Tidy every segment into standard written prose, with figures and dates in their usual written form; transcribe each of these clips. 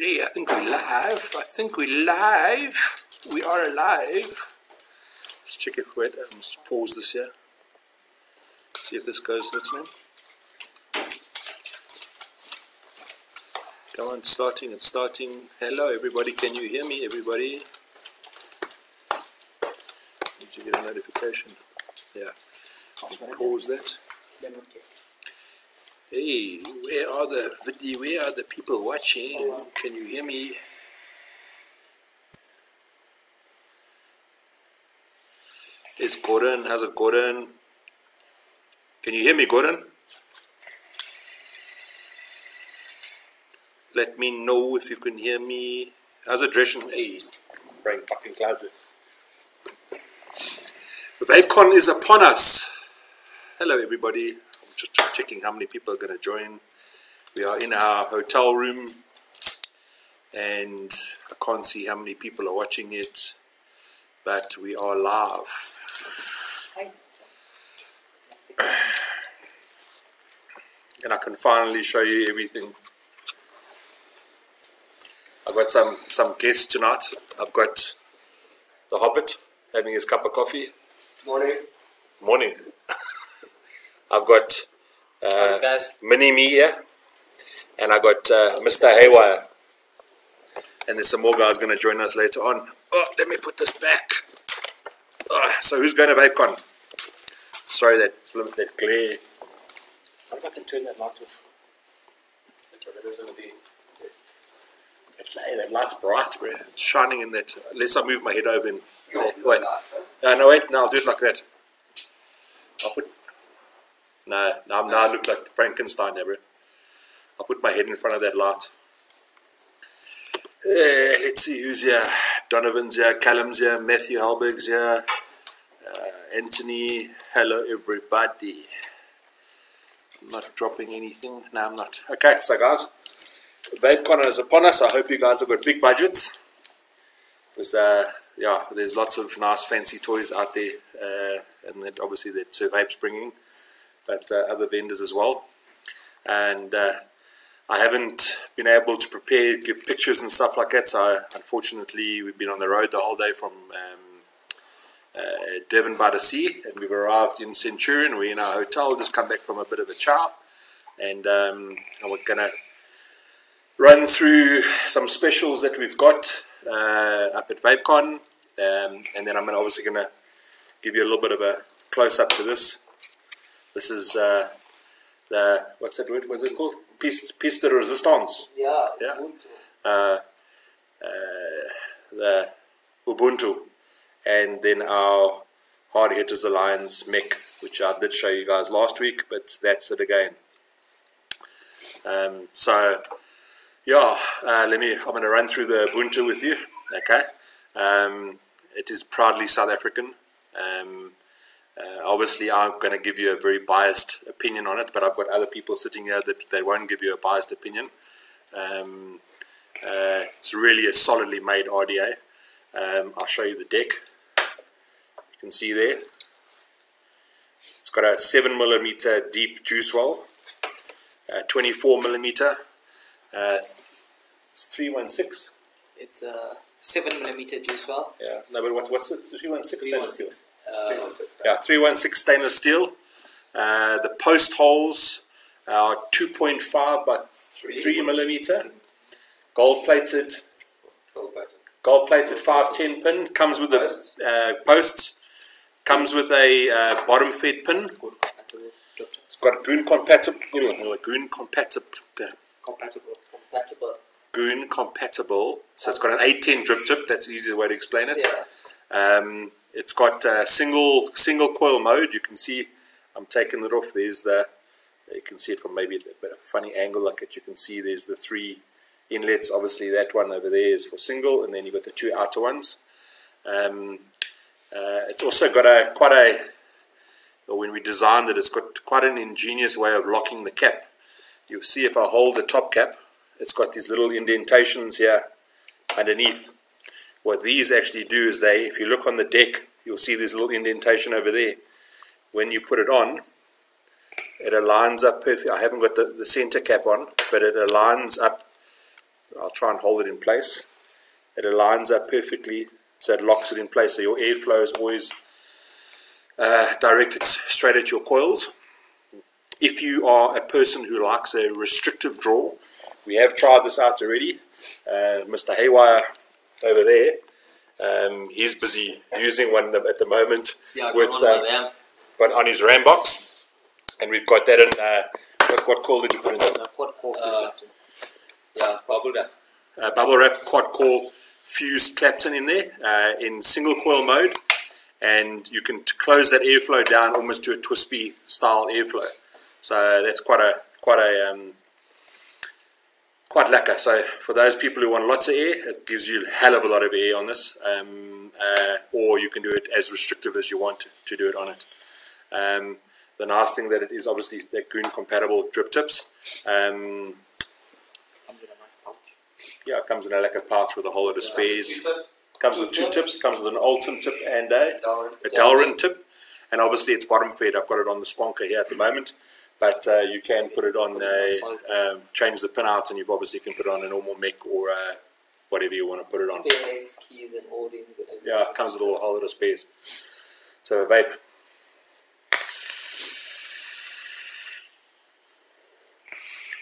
Hey, I think we're live. I think we're live. We are alive. Let's check if we're just pause this here. See if this goes. That's name. Come on, starting. It's starting. Hello, everybody. Can you hear me, everybody? Did you get a notification? Yeah. Pause that. Hey, where are the people watching? Can you hear me? It's Gordon. How's it, Gordon? Can you hear me, Gordon? Let me know if you can hear me. How's it, Dresden? Hey, brain fucking clouds. The VapeCon is upon us. Hello, everybody. I'm just checking how many people are going to join. We are in our hotel room, and I can't see how many people are watching it, but we are live. And I can finally show you everything. I've got some guests tonight. I've got the Hobbit having his cup of coffee. Morning. Morning. I've got guys. Mini-Me here. And I got Mr. Haywire. And there's some more guys going to join us later on. Oh, let me put this back. So who's going to VapeCon? Sorry, that glare. What if I can turn that light off? Okay, that is going to be... Hey, that light's bright, bro. It's shining in that. Unless I move my head over and... Wait. No, wait. No, I'll do it like that. I'll put... No, now I look like Frankenstein there, bro. I'll put my head in front of that light. Let's see who's here. Donovan's here, Callum's here, Matthew Halberg's here, Anthony. Hello, everybody. I'm not dropping anything. No, I'm not. Okay, so guys, VapeCon is upon us. I hope you guys have got big budgets. Because, yeah, there's lots of nice fancy toys out there, and that obviously that Sir Vape's bringing, but other vendors as well. And I haven't been able to prepare, give pictures and stuff like that, so unfortunately we've been on the road the whole day from Durban by the sea, and we've arrived in Centurion. We're in our hotel, just come back from a bit of a chow, and we're going to run through some specials that we've got up at VapeCon, and then I'm obviously going to give you a little bit of a close-up to this. This is the, what's that word? What's it called? Piece de resistance. Yeah. The Ubuntu, and then our Hard Hitters Alliance mech, which I did show you guys last week, but that's it again. So yeah, I'm going to run through the Ubuntu with you. Okay, it is proudly South African. Obviously, I'm going to give you a very biased opinion on it, but I've got other people sitting here that they won't give you a biased opinion. It's really a solidly made RDA. I'll show you the deck. You can see there. It's got a 7mm deep juice well, 24mm. It's 316. It's a 7mm juice well. Yeah, no, but what's it? 316 stainless steel. 316. Yeah, 316 stainless steel. The post holes are 2.5 by 3mm. Gold plated 510 pin. Comes with the posts. Comes with a bottom fed pin. It's got goon compatible. Goon compatible. So it's got an 810 drip tip. That's the easiest way to explain it. Yeah. It's got a single coil mode. You can see I'm taking it off. There's the, you can see it from maybe a bit of a funny angle like it. You can see there's the 3 inlets. Obviously that one over there is for single, and then you've got the 2 outer ones. It's also got when we designed it, it's got quite an ingenious way of locking the cap. You'll see if I hold the top cap, it's got these little indentations here underneath. What these actually do is if you look on the deck, you'll see this little indentation over there. When you put it on, it aligns up perfect. I haven't got the center cap on, but it aligns up I'll try and hold it in place. It aligns up perfectly, so it locks it in place. So your airflow is always directed straight at your coils. If you are a person who likes a restrictive draw, we have tried this out already. Mr. Haywire over there, he's busy using one at the moment. Yeah, with but on his ram box, and we've got that in. What coil did you put in there? Quad core yeah, bubble wrap. Bubble wrap quad core fused Clapton in there in single coil mode, and you can close that airflow down almost to a Twispy style airflow. So that's quite lekker. So for those people who want lots of air, it gives you a hell of a lot of air on this, or you can do it as restrictive as you want to do it on it. The nice thing that it is, obviously, they're green compatible drip tips. Comes in a nice pouch. Yeah, it comes in a lekker pouch with a whole lot of spares. Comes with two tips. Comes with an Ultim tip and a Delrin tip, and obviously it's bottom fed. I've got it on the Squonker here at the moment, but you can put it on a change the pin out, and you obviously can put it on a normal mech or whatever you want to put it on. Spares, keys, and O-rings and everything. Yeah, it comes with a whole lot of spares. So vape.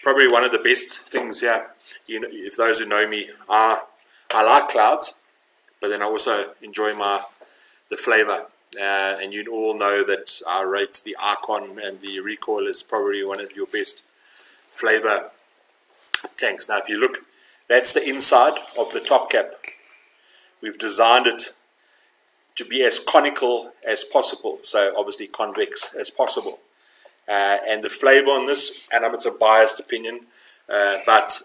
Probably one of the best things here. You know, if those who know me, I like clouds, but then I also enjoy the flavor. And you all know that I rate the Icon and the Recoil is probably one of your best flavor tanks. Now, if you look, that's the inside of the top cap. We've designed it to be as conical as possible, so obviously convex as possible. And the flavor on this, and it's a biased opinion, but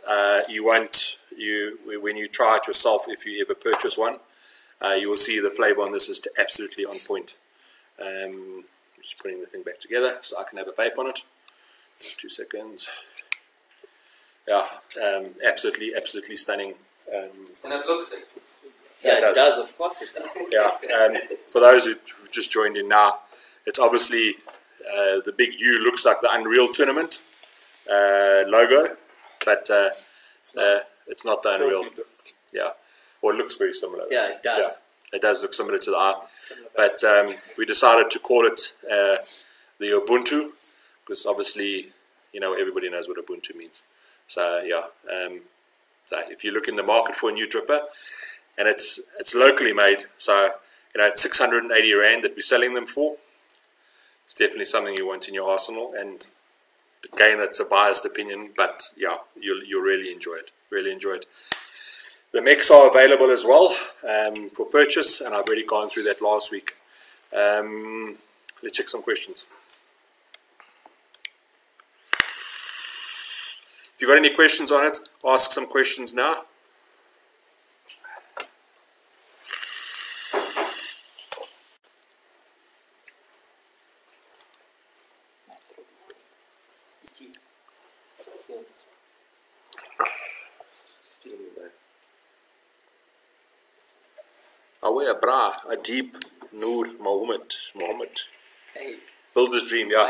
you won't, when you try it yourself, if you ever purchase one, you will see the flavor on this is absolutely on point. Just putting the thing back together so I can have a vape on it. Just 2 seconds. Yeah, absolutely stunning. And it looks sexy. Yeah, it does, of course it does. Yeah, for those who just joined in now, it's obviously the big U looks like the Unreal Tournament logo, but it's not the Unreal. Yeah, or it looks very similar. Yeah, it does. Yeah, it does look similar to the R, but we decided to call it the Ubuntu, because obviously, you know, everybody knows what Ubuntu means. So yeah, so if you look in the market for a new dripper, and it's locally made, so you know, it's 680 Rand that we're selling them for. It's definitely something you want in your arsenal, and again, it's a biased opinion, but yeah, you'll really enjoy it. Really enjoy it. The mechs are available as well for purchase, and I've already gone through that last week. Let's check some questions. If you've got any questions on it, ask some questions now. Aware Bra, Adib, Noor, Mohammed. Hey. Builder's dream, yeah.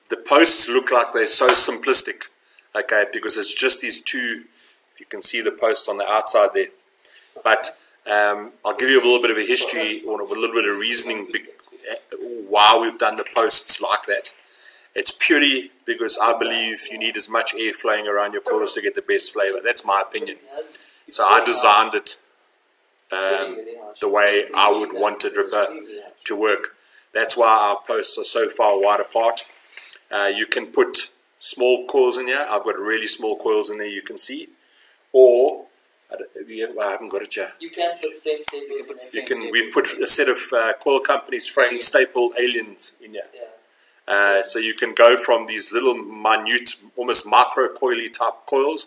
The posts look like they're so simplistic, okay, because it's just these two. You can see the posts on the outside there. But I'll give you a little bit of a history or a little bit of reasoning why we've done the posts like that. It's purely because I believe you need as much air flowing around your coils to get the best flavor. That's my opinion. So I designed it the way I would want a dripper to work. That's why our posts are so far wide apart. You can put small coils in here. I've got really small coils in there, you can see. Or, I haven't got it here. You can put frame staples. We've put a set of coil companies' frame stapled aliens in here. Yeah. So you can go from these little minute, almost micro coily type coils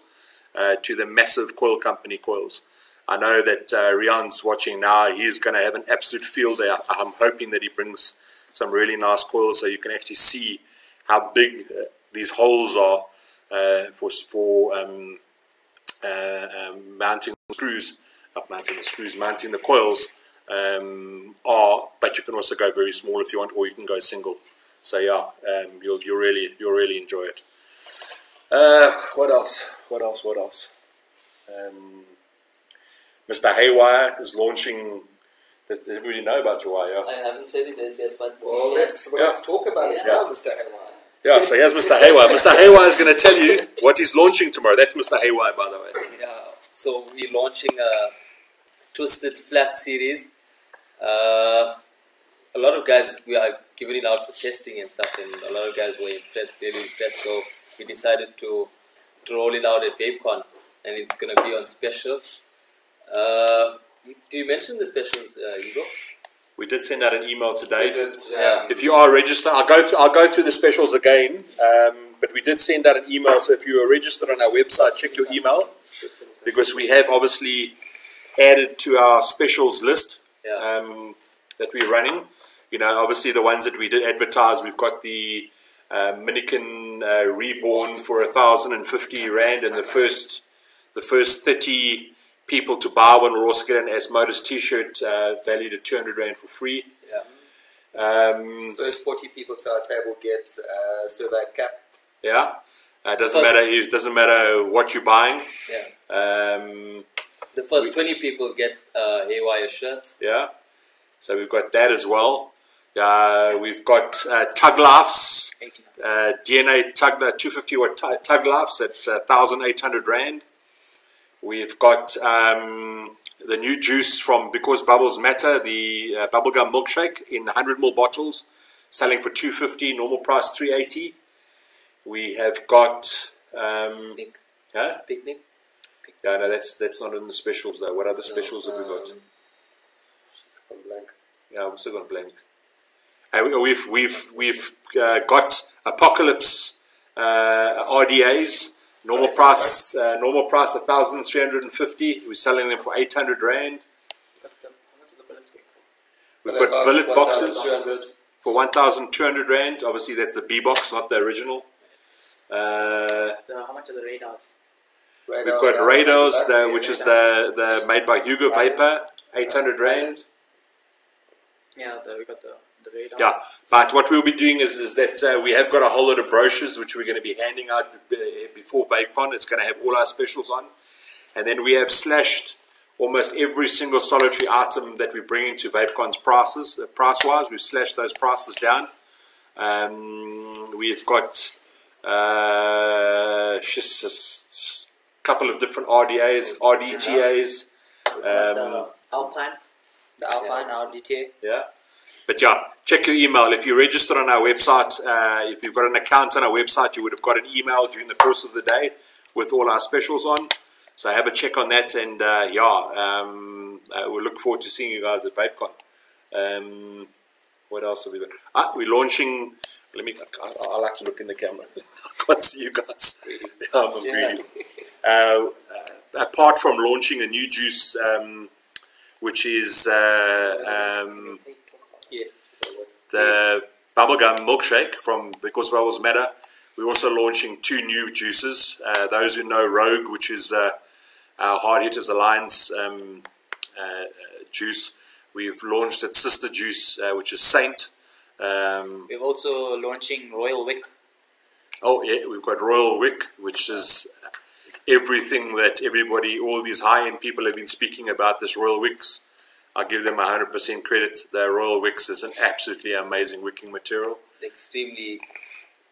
to the massive coil company coils. I know that Rian's watching now. He's going to have an absolute field there. I'm hoping that he brings some really nice coils so you can actually see how big these holes are for mounting the screws, mounting the coils but you can also go very small if you want, or you can go single. So yeah, you'll really enjoy it. What else? Mr. Haywire is launching. Does everybody know about your wire? I haven't said it as yet, but Well, let's talk about it now, Mr. Haywire. Yeah, so here's Mr. Haywire. Mr. Haywire is going to tell you what he's launching tomorrow. That's Mr. Haywire, by the way. Yeah, so we're launching a twisted flat series. A lot of guys, we are giving it out for testing and stuff, and a lot of guys were impressed, really impressed. So we decided to roll it out at VapeCon, and it's going to be on special. Do you mention the specials, Hugo? We did send out an email today. We did, If you are registered, I'll go through the specials again. But we did send out an email, so if you are registered on our website, check your email, because we have obviously added to our specials list that we're running. You know, obviously the ones that we did advertise, we've got the Minikin Reborn for 1,050 Rand, and the first 30 people to buy one will also get an Asmodus t-shirt valued at 200 Rand for free. First 40 people to our table get a survey cap. Yeah, doesn't matter what you're buying. The first 20 people get Haywire shirts. Yeah, so we've got that as well. We've got tug laughs, DNA tug 250 watt tug laughs at 1,800 Rand. We've got the new juice from Because Bubbles Matter, the bubblegum milkshake in 100ml bottles, selling for 250, normal price 380. We have got Picnic. Yeah, no, that's not in the specials though. What other specials have we got? She's gone blank. Yeah, I'm still going blank. We've got Apocalypse RDAs. Normal price 1,350. We're selling them for 800 Rand. We've got billet boxes for 1,200 Rand. Obviously, that's the B box, not the original. How much are the radars? We've got Radars, which is the made by Hugo Vapor, 800 Rand. Yeah, we got the radars. Yeah, but what we'll be doing is that we have got a whole lot of brochures which we're going to be handing out before VapeCon. It's going to have all our specials on. And then we have slashed almost every single solitary item that we bring into VapeCon's prices, price-wise. We've slashed those prices down. We've got just a couple of different RDAs, RDTAs. The Alpine RDTA. Yeah. But yeah, check your email. If you register on our website, if you've got an account on our website, you would have got an email during the course of the day with all our specials on. So have a check on that, and we'll look forward to seeing you guys at VapeCon. What else have we got? We're launching. I like to look in the camera. I can't see you guys. I'm greedy. Apart from launching a new juice, which is yes, the bubblegum milkshake from Because Bubbles Matter, we're also launching two new juices. Those who know Rogue, which is our Hard Hitters Alliance juice, we've launched its sister juice, which is Saint. We're also launching Royal Wick. Oh yeah, we've got Royal Wick, which is everything that everybody, all these high-end people have been speaking about, this Royal Wicks. I'll give them 100% credit. The Royal Wicks is an absolutely amazing wicking material. Extremely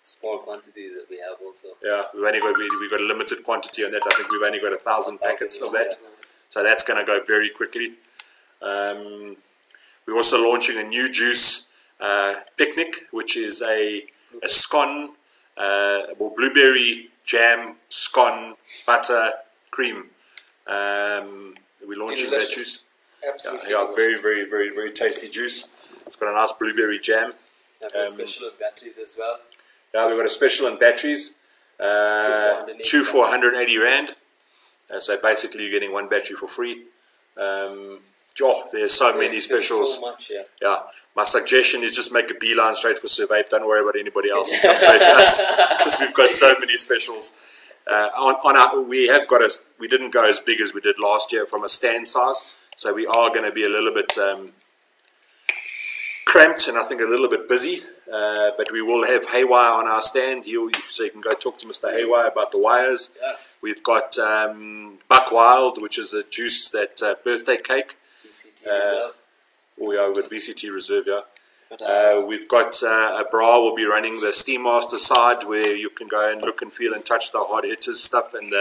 small quantities that we have also. Yeah, we've got a limited quantity on that. I think we've only got 1,000 packets of that. So that's going to go very quickly. We're also launching a new juice, Picnic, which is a scone, blueberry jam, scone, butter, cream. We're launching that juice. Absolutely. Yeah, very, very, very, very tasty juice. It's got a nice blueberry jam. Have a special on batteries as well. Yeah, we've got a special on batteries. 2 for 180 Rand. So basically you're getting one battery for free. There's so many specials. So much, yeah. My suggestion is just make a beeline straight for Survey. Don't worry about anybody else. Come straight to us, because we've got so many specials. We didn't go as big as we did last year from a stand size, so we are going to be a little bit cramped and I think a little bit busy. but we will have Haywire on our stand. So you can go talk to Mr. Haywire about the wires. Yeah. We've got Buck Wild, which is a juice that birthday cake. VCT Reserve. Oh yeah, we've got VCT Reserve, yeah. But, We've got a bra will be running the Steam Master side where you can go and look and feel and touch the hard hitters stuff and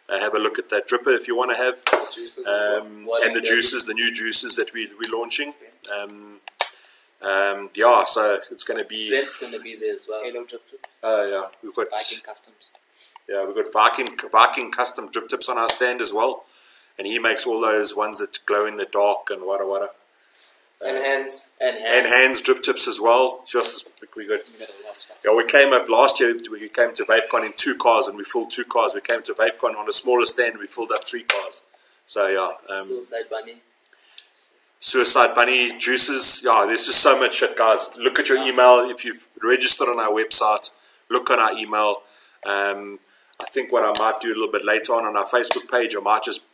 have a look at that dripper if you want to have. Juices as well. And the juices, the new juices that we're launching. Yeah, so it's going to be... Brent's going to be there as well. Halo drip tips, yeah, we've got... Viking customs. Yeah, we've got Viking custom drip tips on our stand as well. And he makes all those ones that glow in the dark and wada. And hands. And hands drip tips as well. Just we got. We got a lot of stuff. Yeah, we came up last year. We came to VapeCon in 2 cars, and we filled 2 cars. We came to VapeCon on a smaller stand. We filled up 3 cars. So yeah, Suicide Bunny. Suicide Bunny juices. Yeah, there's just so much shit, guys. Look at your email if you've registered on our website. Look on our email. I think what I might do a little bit later on our Facebook page, I might just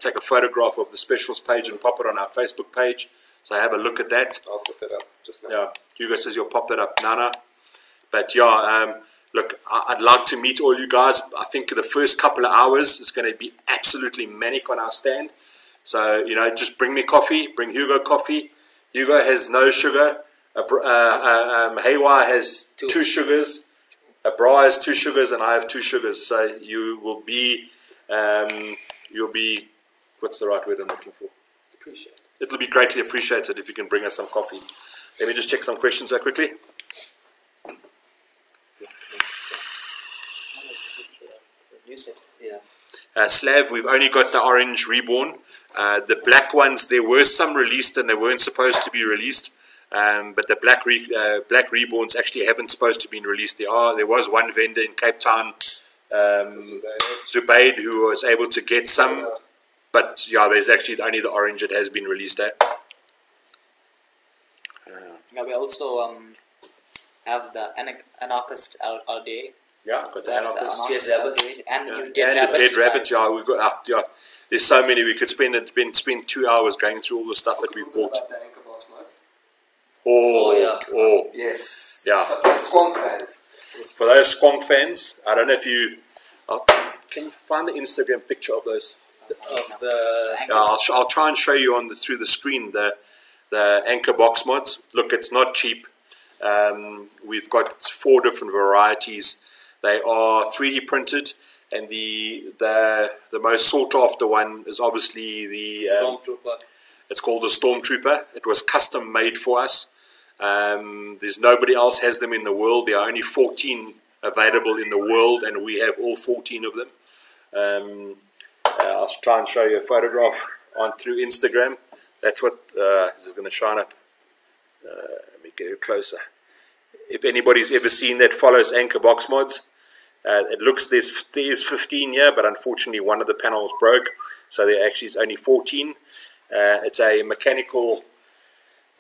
take a photograph of the specials page and pop it on our Facebook page. So have a look at that. I'll put that up just now. Yeah, Hugo says you'll pop that up, Nana. But yeah, look, I'd like to meet all you guys. I think the first couple of hours is going to be absolutely manic on our stand. So, just bring me coffee, bring Hugo coffee. Hugo has no sugar. Haywire has 2 sugars. Bra has 2 sugars, and I have 2 sugars. So you'll be, what's the right word I'm looking for? Appreciate it. It'll be greatly appreciated if you can bring us some coffee. Let me just check some questions there quickly. Yeah. Slav, we've only got the orange reborn. The black ones, there were some released and they weren't supposed to be released. But the black reborns actually haven't supposed to be released. There was one vendor in Cape Town, Zubaid, who was able to get some. But yeah, there's actually only the orange that has been released. Yeah, we also have the Anarchist LDA. Yeah, got the That's the Anarchist. Anarchist Dead Rabbit. LDA. And Yeah, you Dead and the Rabbits. Dead Rabbit, yeah, we've got, yeah. There's so many, we could spend 2 hours going through all the stuff that we've bought. About the anchor box nuts. Yes. Yeah. So for the Squonk fans. For those Squonk fans, I don't know if you... can you find the Instagram picture of those? Of the Yeah, I'll try and show you through the screen the anchor box mods. Look, it's not cheap. We've got 4 different varieties. They are 3D printed, and the most sought after one is obviously the Stormtrooper. It's called the Stormtrooper. It was custom made for us. There's nobody else has them in the world. There are only 14 available in the world, and we have all 14 of them. I'll try and show you a photograph through Instagram. That's what this is going to shine up. Let me get it closer. If anybody's ever seen that, follows Anchor Box Mods. It looks there is 15 here, but unfortunately one of the panels broke, so there actually is only 14. It's a mechanical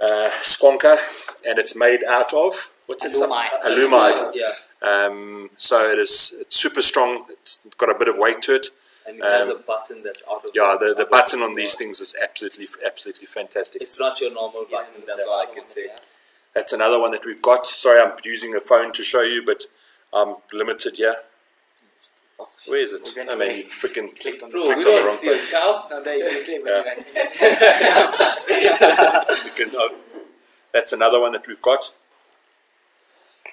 Squonker, and it's made out of alumide. Yeah. So it's super strong. It's got a bit of weight to it. And it has a button that's out of the button on these things is absolutely fantastic. It's not your normal button, that's all I can say. That's another one that we've got. Sorry, I'm using a phone to show you, but I'm limited here. Where is it? I mean, you freaking clicked on the wrong see a thing. child. No, there you go. That's another one that we've got.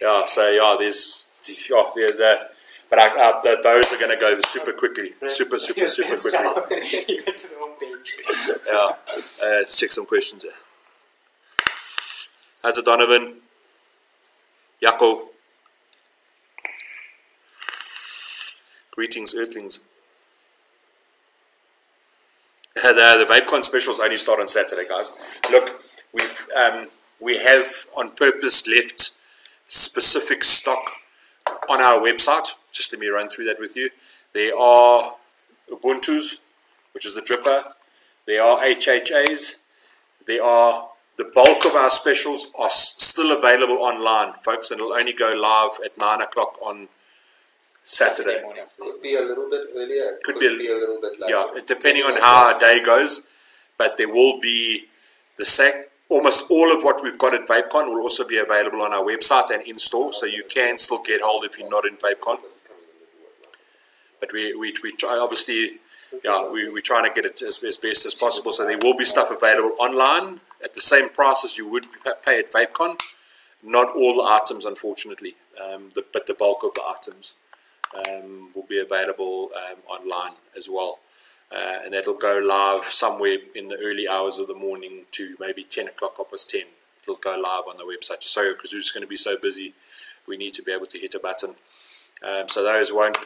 Yeah, so yeah, there's but those are going to go super quickly, super quickly. You went to the wrong page. Yeah, let's check some questions here. How's it, Donovan? Yako. Greetings, Earthlings. The VapeCon specials only start on Saturday, guys. Look, we have on purpose left specific stock on our website. Just let me run through that with you. There are Ubuntu's, which is the dripper. There are HHAs. The bulk of our specials are still available online, folks, and it'll only go live at 9 o'clock on Saturday. morning. Could be a little bit earlier. Could be a little bit later. Yeah, depending on how our day goes. But there will be the almost all of what we've got at VapeCon will also be available on our website and in store, so you can still get hold if you're not in VapeCon. But we try, obviously, yeah, we're trying to get it as best as possible. So there will be stuff available online at the same price as you would pay at VapeCon. Not all the items, unfortunately, but the bulk of the items will be available online as well. And that'll go live somewhere in the early hours of the morning to maybe 10 o'clock, 10. It'll go live on the website. Sorry, because we're just going to be so busy, we need to be able to hit a button. So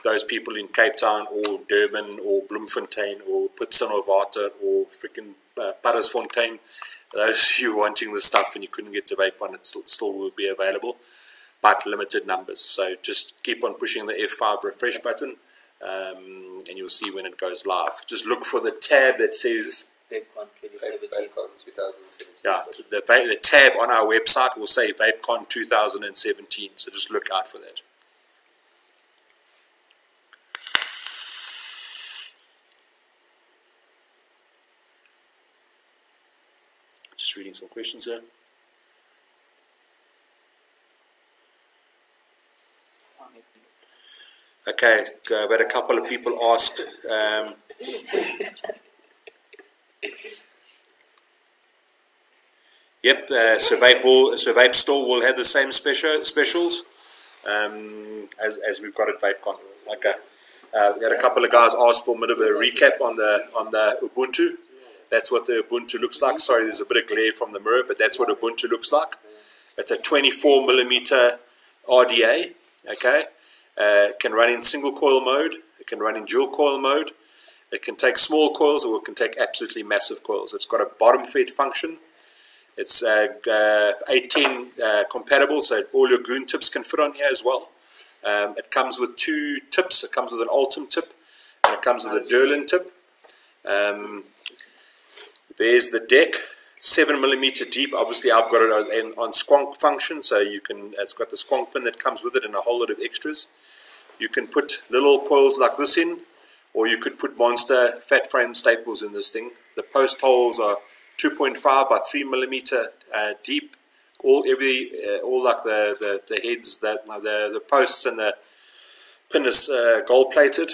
those people in Cape Town or Durban or Bloemfontein or Putsonderwater or freaking Parisfontein, those of you wanting the stuff and you couldn't get to VapeCon, it still will be available, but limited numbers. So just keep on pushing the F5 refresh button, and you'll see when it goes live. Just look for the tab that says VapeCon 2017. VapeCon 2017. Yeah, the tab on our website will say VapeCon 2017. So just look out for that. Just reading some questions here. Okay, I've had a couple of people ask. Yep, so Vape Store will have the same specials as we've got at VapeCon. Okay, we had a couple of guys ask for a bit of a recap on the Ubuntu. That's what the Ubuntu looks like. Sorry, there's a bit of glare from the mirror, but that's what Ubuntu looks like. It's a 24mm RDA. Okay. It can run in single coil mode, it can run in dual coil mode, it can take small coils or it can take absolutely massive coils. It's got a bottom fed function, it's 18 compatible, so all your goon tips can fit on here as well. It comes with two tips, it comes with an Ultim tip and it comes with a Derlin tip. There's the deck, 7mm deep. Obviously I've got it on Squonk function, so you can, it's got the Squonk pin that comes with it and a whole lot of extras. You can put little coils like this in, or you could put monster fat frame staples in this thing. The post holes are 2.5 by 3mm deep. All like the heads, the posts and the pin is gold plated.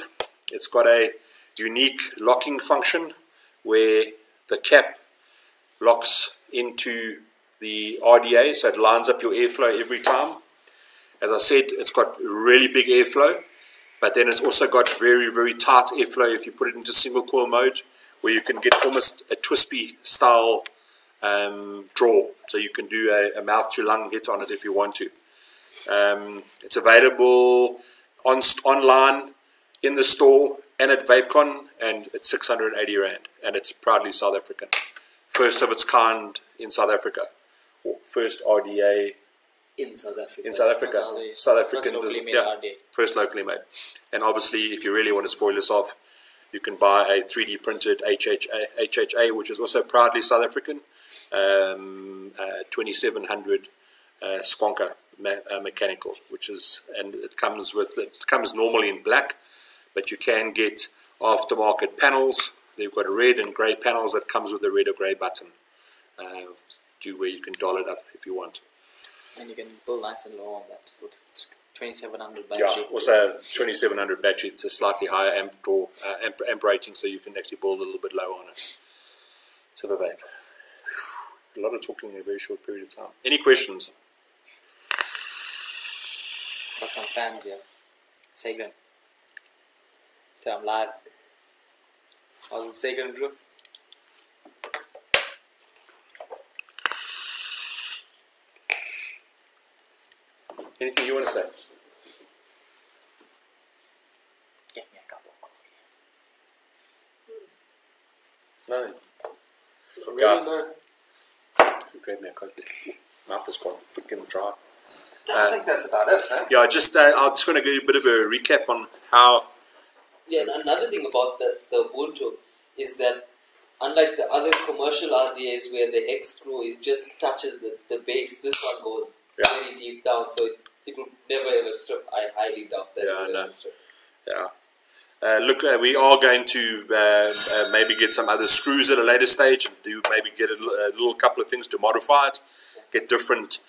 It's got a unique locking function where the cap locks into the RDA, so it lines up your airflow every time. As I said, it's got really big airflow, but then it's also got very, very tight airflow if you put it into single coil mode, where you can get almost a Twispy style draw. So you can do a mouth to lung hit on it if you want to. It's available online, in the store, and at VapeCon, and it's 680 Rand, and it's proudly South African. First of its kind in South Africa, or first RDA in South Africa. In South Africa, South African, first locally made yeah, RDA. First locally made. And obviously, if you really want to spoil this off, you can buy a 3D printed HHA, which is also proudly South African, 2700 Squonker mechanical, which is, and it comes normally in black, but you can get aftermarket panels. They've got red and grey panels that comes with a red or grey button, where you can doll it up if you want. And you can build nice and low on that with 2700 battery. Yeah, also 2700 battery. It's a slightly higher amp rating, so you can actually build a little bit lower on it. So the vape. A lot of talking in a very short period of time. Any questions? Got some fans here. Sagan. So I'm live. How's it Sagan, bro? Anything you want to say? Get me a cup of coffee. No. Really, no. Grab me a coffee. Mouth is gone freaking dry. I think that's about it, huh? Yeah, I'm just going to give you a bit of a recap on how. Yeah, and another thing about the Ubuntu is that unlike the other commercial RDAs where the hex screw just touches the base, this one goes very deep down, so it will never ever strip. I highly doubt that it will ever strip. Yeah. look, we are going to maybe get some other screws at a later stage and do maybe get a little couple of things to modify it, get different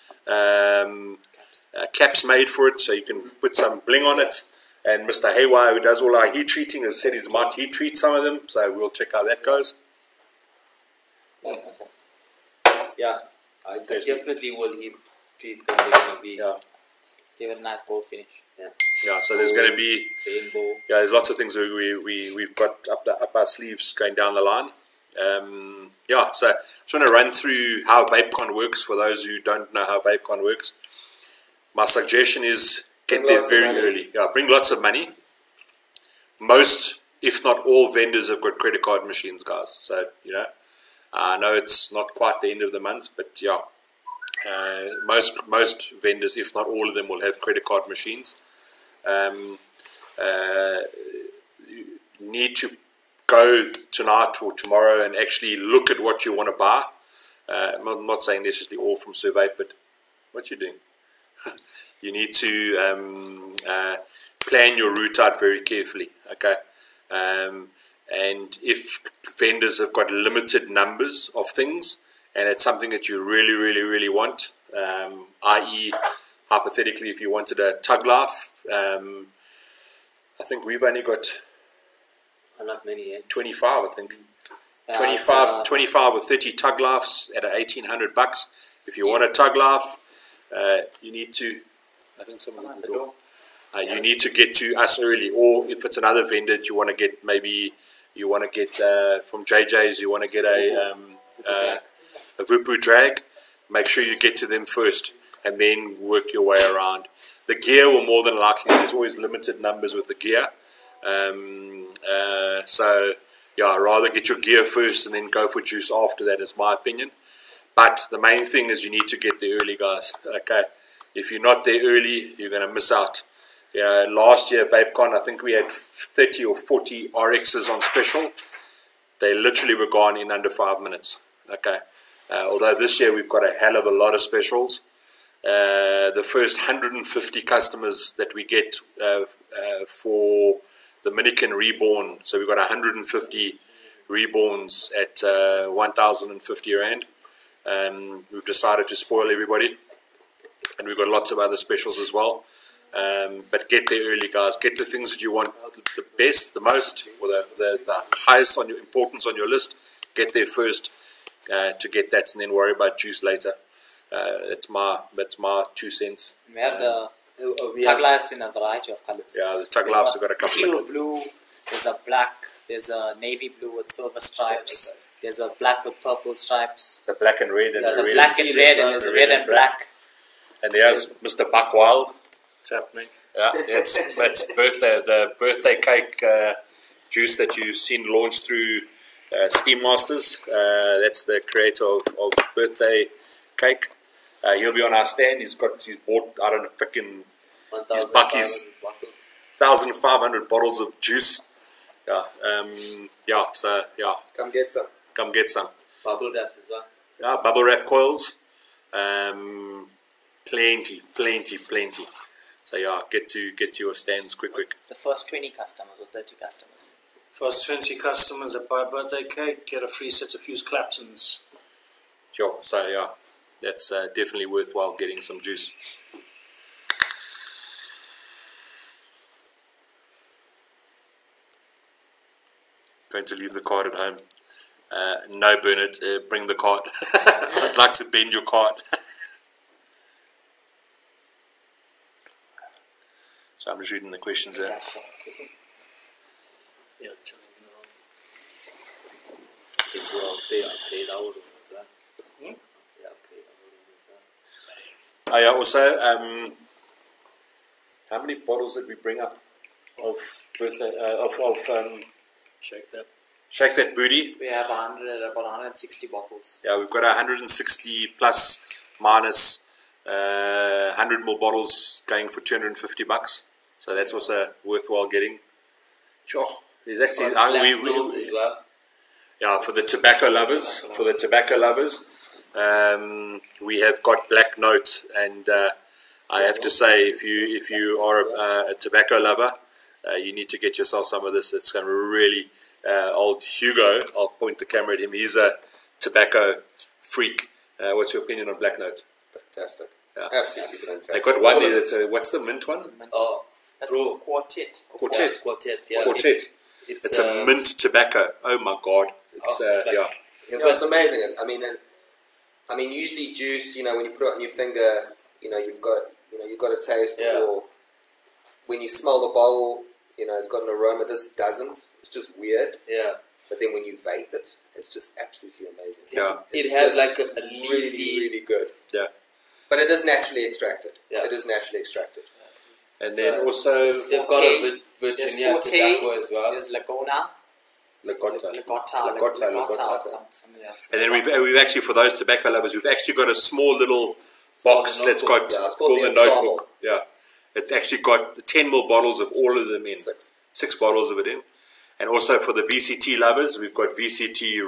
caps made for it so you can put some bling on it. And Mr. Haywire, who does all our heat treating, has said he might heat treat some of them, so we'll check how that goes. Yeah, I definitely will heat treat them. They're gonna be Give it a nice gold finish. Yeah, so there's going to be rainbow. there's lots of things we've got up our sleeves going down the line. So I just want to run through how VapeCon works for those who don't know how VapeCon works. My suggestion is get there very early. Yeah, bring lots of money. Most, if not all, vendors have got credit card machines, guys. So I know it's not quite the end of the month, but yeah. Most vendors, if not all of them, will have credit card machines. You need to go tonight or tomorrow and actually look at what you want to buy. I'm not saying necessarily all from Survey, but what you're doing. You need to plan your route out very carefully. Okay, and if vendors have got limited numbers of things, and it's something that you really, really, really want, i.e., hypothetically, if you wanted a tug life, I think we've only got Not many, 25, I think. 25 or 30 tug lifes at $1,800. If you want a tug life, you need to, I think someone at the door. You need to get to us early, or if it's another vendor that you want to get, maybe you want to get from JJ's, you want to get a Vupu drag, make sure you get to them first and then work your way around. The gear will more than likely, there's always limited numbers with the gear. So yeah, rather get your gear first and then go for juice after that, is my opinion. But the main thing is you need to get there early, guys. Okay, if you're not there early, you're going to miss out. Last year, VapeCon, I think we had 30 or 40 RXs on special. They literally were gone in under 5 minutes. Okay, although this year we've got a hell of a lot of specials. The first 150 customers that we get for the Dominican Reborn, so we've got 150 Reborns at 1,050 Rand. We've decided to spoil everybody, and we've got lots of other specials as well. But get there early, guys. Get the things that you want the best, the most, or the highest on your importance on your list. Get there first to get that, and then worry about juice later. That's my 2 cents. We have the tug lives in a variety of colors. Yeah, the tug lives have got a couple of blue, there's a black, there's a navy blue with silver stripes, there's a black with purple stripes. The black and red, and there's the a red black and red, and there's a red and black. And there's Mr. Buckwild. What's happening? Yeah, that's the birthday cake juice that you've seen launched through Steam Masters. That's the creator of birthday cake. He'll be on our stand. He's bought, I don't know, freaking, he's 1,500 bottles of juice. Yeah, so yeah. Come get some. Come get some. Bubble wraps as well. Yeah, bubble wrap coils. Plenty. So yeah, get to your stands quick. The first 20 customers or 30 customers. First 20 customers that buy birthday cake get a free set of fused Claptons. Sure. So yeah, that's definitely worthwhile getting some juice. Going to leave the card at home. No, Bernard, bring the card. I'd like to bend your card. So I'm just reading the questions there. Oh yeah, also, how many bottles did we bring up of birthday, Shake That Booty? We have about 160 bottles. Yeah, we've got 160 plus minus 100 more bottles going for $250. So that's also worthwhile getting. Sure, there's actually as well. Yeah, for the tobacco lovers. We have got Black Note, and I have to say, if you are a tobacco lover, You need to get yourself some of this. It's going to really, old Hugo, I'll point the camera at him, he's a tobacco freak. What's your opinion on Black Note? Fantastic. Yeah. Absolutely fantastic. They've got one there that's what's the mint one? Oh, That's Bro. quartet. Quartet. Quartet, yeah. Quartet. It's a um, mint tobacco. Oh my god. It's, it's like- yeah. yeah, It's amazing. I mean, usually juice, when you put it on your finger, you've got a taste, Yeah. or when you smell the bottle, it's got an aroma. This doesn't. It's just weird. yeah. But then when you vape it, it's just absolutely amazing. Yeah. It It's has just like a leafy. really, really good. Yeah. But it is naturally extracted. Yeah. It is naturally extracted. And then So, also They've got a Virginia Forte. tobacco as well. There's Lagona. Lagotta. Or something else. And then we've actually, for those tobacco lovers, we've actually got a small little box Small that's got Yeah, it's called called a the ensemble. notebook. Yeah. It's actually got 10 ml bottles of all of them in. 6. Bottles of it in. And also for the VCT lovers, we've got VCT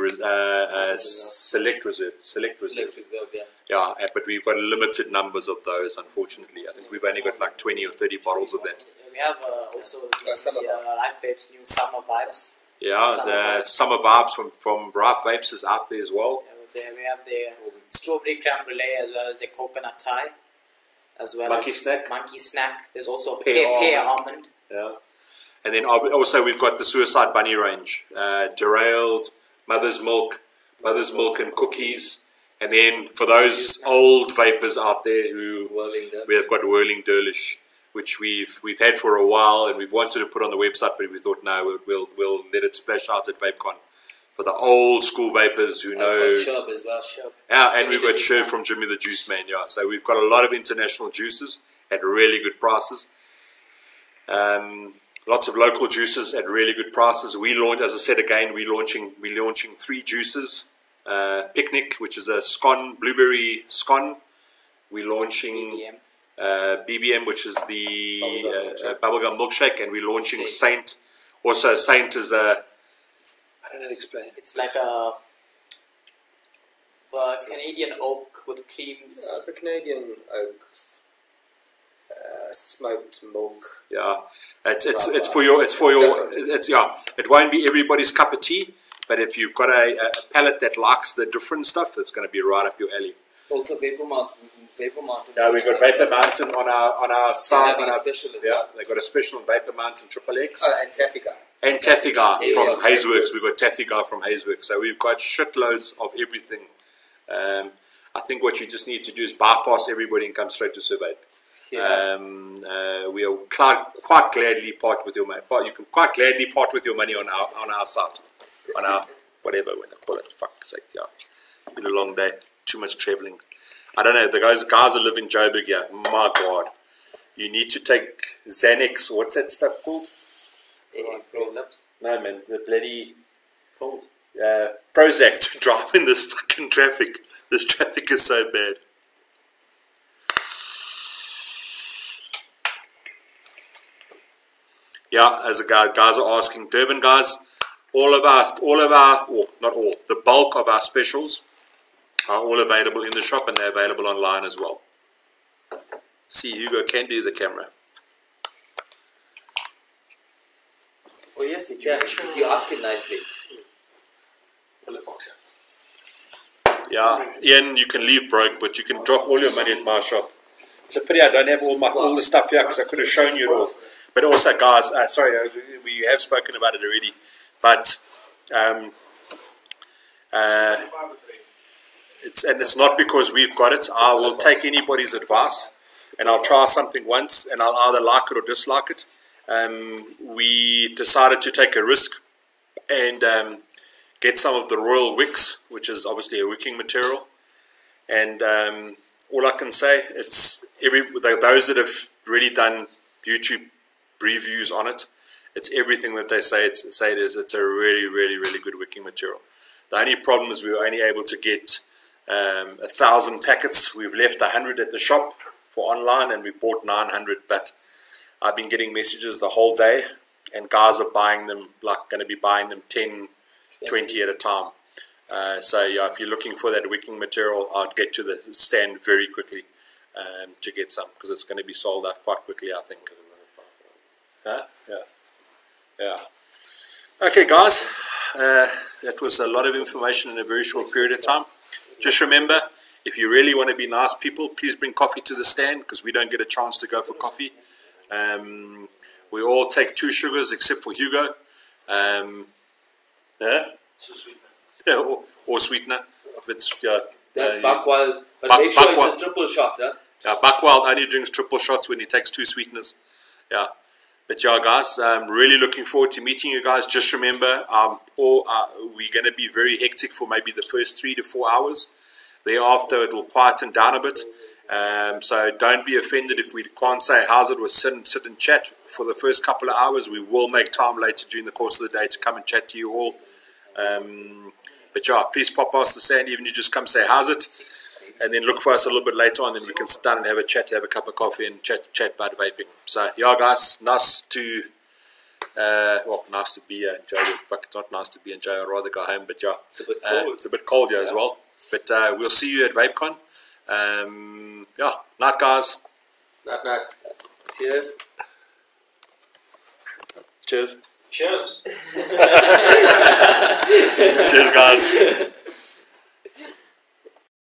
Select Reserve. Select Reserve, yeah. Yeah, but we've got limited numbers of those, unfortunately. I think we've only got like 20 or 30 bottles of that. We have also Summer Light Vapes, new Summer Vibes. Yeah, Summer the Vibes. Summer Vibes from Ripe Vapes is out there as well. We have the strawberry creme brulee as well as the coconut tie, as well Monkey as Snack. Monkey Snack. There's also Pear pear almond. almond. Yeah. And then also we've got the Suicide Bunny range. Derailed, Mother's Milk and cookies. And then for those old vapors out there who Whirling there. we have got Whirling Derlish, which we've had for a while and we've wanted to put on the website, but we thought no, we'll let it splash out at VapeCon. For the old school vapors who know. I've got Sherb as well. Yeah, and we've got Sherb from Jimmy the Juice Man, yeah. So we've got a lot of international juices at really good prices. Lots of local juices at really good prices. We launched, as I said again, we're launching 3 juices. Picnic, which is a scone, blueberry scone. We're launching BBM, which is the bubblegum milkshake, and we're launching Saint. Also, Saint is a. I don't know how to explain. It's like a Canadian oak with creams. It's a Canadian oak smoked milk. Yeah, it's for your it won't be everybody's cup of tea, but if you've got a palate that likes the different stuff, it's going to be right up your alley. Also Vapor Mountain. Yeah, we've got Vapor Mountain on our side. having a special as yeah, well. they've got a special on Vapor Mountain Triple X. And Taffy Guy. And Taffy Guy from Yes. Hazeworks. We've got Taffy Guy from Hazeworks. So we've got shitloads of everything. I think what you just need to do is bypass everybody and come straight to Survey. Yeah. We'll quite gladly part with your money. You can quite gladly part with your money on our site, on our whatever when they call it. Fuck's sake, yeah. Been a long day. Too much traveling. I don't know. The guys that live in Joburg, yeah. My God, you need to take Xanax. What's that stuff called? No man, the bloody Prozac to drive in this fucking traffic. This traffic is so bad. Yeah, as the guys are asking, Durban guys, all of our, well, not all, the bulk of our specials are all available in the shop and they're available online as well. See, Hugo can do the camera. Oh yes, he can. If you ask him nicely. Yeah, Ian, you can leave broke, but you can drop all your money at my shop. It's a pity I don't have all the stuff here because I could have shown you it all. But also, guys, sorry, we have spoken about it already. But it's not because we've got it. I will take anybody's advice, and I'll try something once, and I'll either like it or dislike it. We decided to take a risk and get some of the Royal Wicks, which is obviously a wicking material. And all I can say, it's those that have really done YouTube reviews on it, it's everything that they say it is. It's a really, really, really good wicking material. The only problem is we were only able to get 1,000 packets. We've left 100 at the shop for online, and we bought 900. But I've been getting messages the whole day, and guys are buying them, like going to be buying them 10, 20 at a time. So yeah, if you're looking for that wicking material, I'll get to the stand very quickly to get some, because it's going to be sold out quite quickly, I think. Huh? Yeah. Yeah. Okay, guys. That was a lot of information in a very short period of time. Just remember, if you really want to be nice people, please bring coffee to the stand because we don't get a chance to go for coffee. We all take 2 sugars except for Hugo. Or sweetener. But, yeah, That's Buckwild. But Buck- make sure Buckwild. it's a triple shot, yeah? Yeah, Buckwild only drinks triple shots when he takes 2 sweeteners. Yeah. But yeah, guys, I'm really looking forward to meeting you guys. Just remember, we're going to be very hectic for maybe the first 3 to 4 hours. Thereafter, it will quieten down a bit. So don't be offended if we can't say how's it. We'll sit and chat for the first couple of hours. We will make time later during the course of the day to come and chat to you all. But yeah, please pop past the stand, even if you just come say how's it. And then look for us a little bit later on, then we can sit down and have a chat, have a cup of coffee and chat about vaping. So yeah, guys, nice to be here, enjoy it. Fuck, it's not nice to be in jail. I'd rather go home, but yeah, It's a bit cold. it's a bit cold here as well. But we'll see you at VapeCon. Yeah, night, guys. Night. Cheers. Cheers. Cheers. Cheers, guys.